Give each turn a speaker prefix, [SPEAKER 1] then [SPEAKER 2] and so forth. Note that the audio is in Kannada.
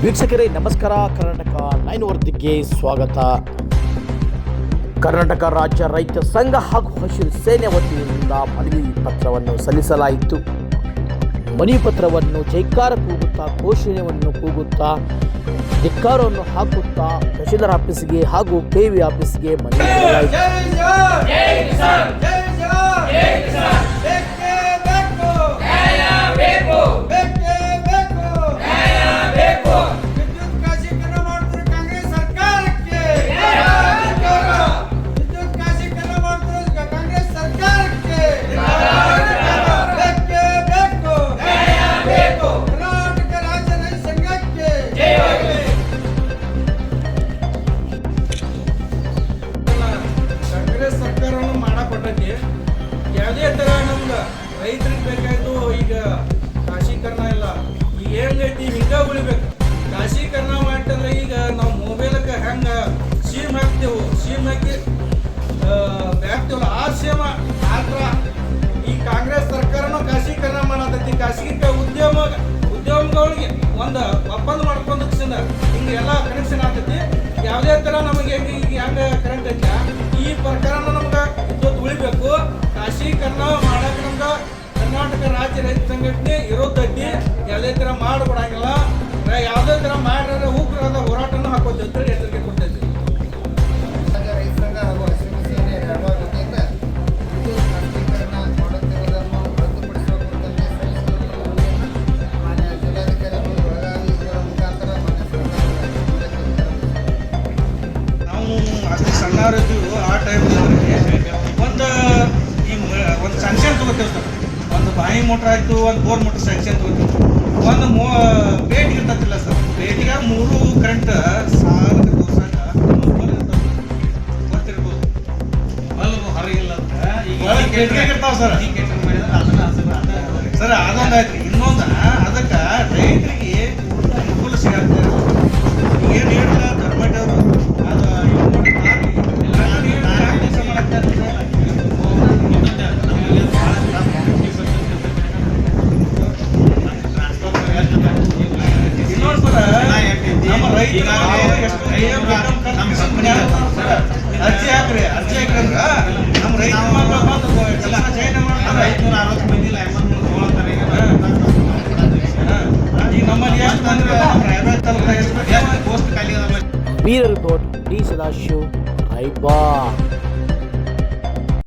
[SPEAKER 1] ವೀಕ್ಷಕರೇ ನಮಸ್ಕಾರ. ಕರ್ನಾಟಕ 9 ವರದಿಗೆ ಸ್ವಾಗತ. ಕರ್ನಾಟಕ ರಾಜ್ಯ ರೈತ ಸಂಘ ಹಾಗೂ ಹಸಿರು ಸೇನೆ ವತಿಯಿಂದ ಮನವಿ ಪತ್ರವನ್ನು ಸಲ್ಲಿಸಲಾಯಿತು. ಮನವಿ ಪತ್ರವನ್ನು ಜೈಕಾರ ಕೂಗುತ್ತಾ, ಘೋಷಣೆಯನ್ನು ಕೂಗುತ್ತಾ, ಧಿಕ್ಕಾರವನ್ನು ಹಾಕುತ್ತಾ ತಹಶೀಲ್ದಾರ್ ಆಫೀಸ್ಗೆ ಹಾಗೂ ಕೆವಿ ಆಫೀಸ್ಗೆ ಮನವಿ
[SPEAKER 2] ಸರ್ಕಾರವನ್ನು ಮಾಡಕೊಟ್ಟೈತಿ. ಯಾವುದೇ ಥರ ನಮ್ಗೆ ರೈತರಿಗೆ ಬೇಕಾಯ್ತು. ಈಗ ಖಾಸೀಕರಣ ಇಲ್ಲ, ಈಗ ಹೆಂಗೈತಿ ಹಿಂಗೆ ಉಳಿಬೇಕು. ಖಾಸೀಕರಣ ಮಾಡ್ತಂದ್ರೆ ಈಗ ನಾವು ಮೊಬೈಲಕ್ಕೆ ಹೆಂಗೆ ಸಿಮ್ ಹಾಕ್ತೇವೆ, ಸಿಮ್ ಹಾಕಿ ಬ್ಯಾಗ್ತೇವಲ್ಲ, ಆ ಸೇಮ ಆ ಥರ ಈ ಕಾಂಗ್ರೆಸ್ ಸರ್ಕಾರನೂ ಖಾಸೀಕರಣ ಮಾಡತೈತಿ. ಖಾಸಗಿ ಉದ್ಯಮಗಳಿಗೆ ಒಂದು ಒಪ್ಪಂದ ಮಾಡ್ಕೊಂಡು ಹಿಂಗೆ ಎಲ್ಲ ಕನೆಕ್ಷನ್ ಆಗ್ತೈತಿ. ಯಾವುದೇ ಥರ ನಮಗೆ ಹೆಂಗೆ ಕರೆಂಟ್ ಐತಿ ಈ ಪ್ರಕಾರನ ನಮ್ಗೆ ಇದ್ದೊತ್ತು ಉಳಿಬೇಕು. ಖಾಸೀಕರಣ ಮಾಡಕ್ಕೆ ನಮ್ಗೆ ಕರ್ನಾಟಕ ರಾಜ್ಯ ರೈತ ಸಂಘಟನೆ ಇರೋದೈತಿ. ಯಾವುದೇ ಥರ ಮಾಡಿಕೊಡಂಗಿಲ್ಲ. ಯಾವುದೇ ಥರ ಮಾಡಿದ್ರೆ ಉಗ್ರವಾದ ಹೋರಾಟನೂ ಹಾಕೋತೀವಿ ಅಂತೇಳಿ ಎಚ್ಚರಿಕೆ ಕೊಡ್ತೈತಿ.
[SPEAKER 3] ರೈತ ಸಂಘ ಹಾಗೂ ಹಸಿರು ಸೇನೆ ಎರಡರ ವತಿಯಿಂದ ಖಾಸಗೀಕರಣ ಮಾಡುತ್ತಿರುವುದನ್ನು ರದ್ದುಪಡಿಸುವ ಕುರಿತಂತೆ ಸಲ್ಲಿಸಿರುವ ಮಾನ್ಯ ಜಿಲ್ಲಾಧಿಕಾರಿಗಳು ಬೆಳಗಾವಿ ಇವರ ಮುಖಾಂತರ
[SPEAKER 2] ನಾವು ಅಷ್ಟು ಸಣ್ಣವರಿದ್ದೀವಿ. ಆ ಟೈಮ್ನಲ್ಲಿ ಒಂದು ಸ್ಯಾಂಕ್ಷನ್ ತೊಗೋತೇವೆ ಸರ್. ಒಂದು ಬಾಯಿ ಮೋಟ್ರ್ ಆಯಿತು, ಒಂದು ಬೋರ್ ಮೋಟ್ರ್ ಸ್ಯಾಂಕ್ಷನ್ ತೊಗೋತೀವಿ. ಒಂದು ಪೇಟಿಗೆ ಇರ್ತತಿಲ್ಲ ಸರ್, ಪೇಟಿಗೆ 3 ಕರೆಂಟ್ ಸಾಲಕ್ಕೆ ತೋರ್ಸಕ್ಕೆ ಗೊತ್ತಿರ್ಬೋದು.
[SPEAKER 4] ಹೊರಗಿಲ್ಲ
[SPEAKER 2] ಇರ್ತಾವೆ ಸರ್. ಸರ್ ಅದೊಂದು ಆಯ್ತು. ಇನ್ನೊಂದು ಅದಕ್ಕೆ ರೈತರಿಗೆ ಅನುಕೂಲ ಸಿಗತ್ತೆ. ಏನು ಹೇಳಿಲ್ಲ ಗೌರ್ಮೆಂಟ್ ಅವರು ಅದು ನಮ್ಮ ರೈತರ ಅರ್ಜಿ ಹಾಕ್ರಿ ಅಂದ್ರೆ ನಮ್ಮ ರೈತ ಕೆಲಸ ಚೈನ ಮಾಡ್ತಾರೆ.
[SPEAKER 4] 560 ಮಂದಿ
[SPEAKER 2] ಈಗ ನಮ್ಮಲ್ಲಿ ಎಷ್ಟು ಅಂದ್ರೆ
[SPEAKER 1] ಬ್ಯೂರೋ ರಿಪೋರ್ಟ್ ಡಿ ಸದಾಶಿವ್.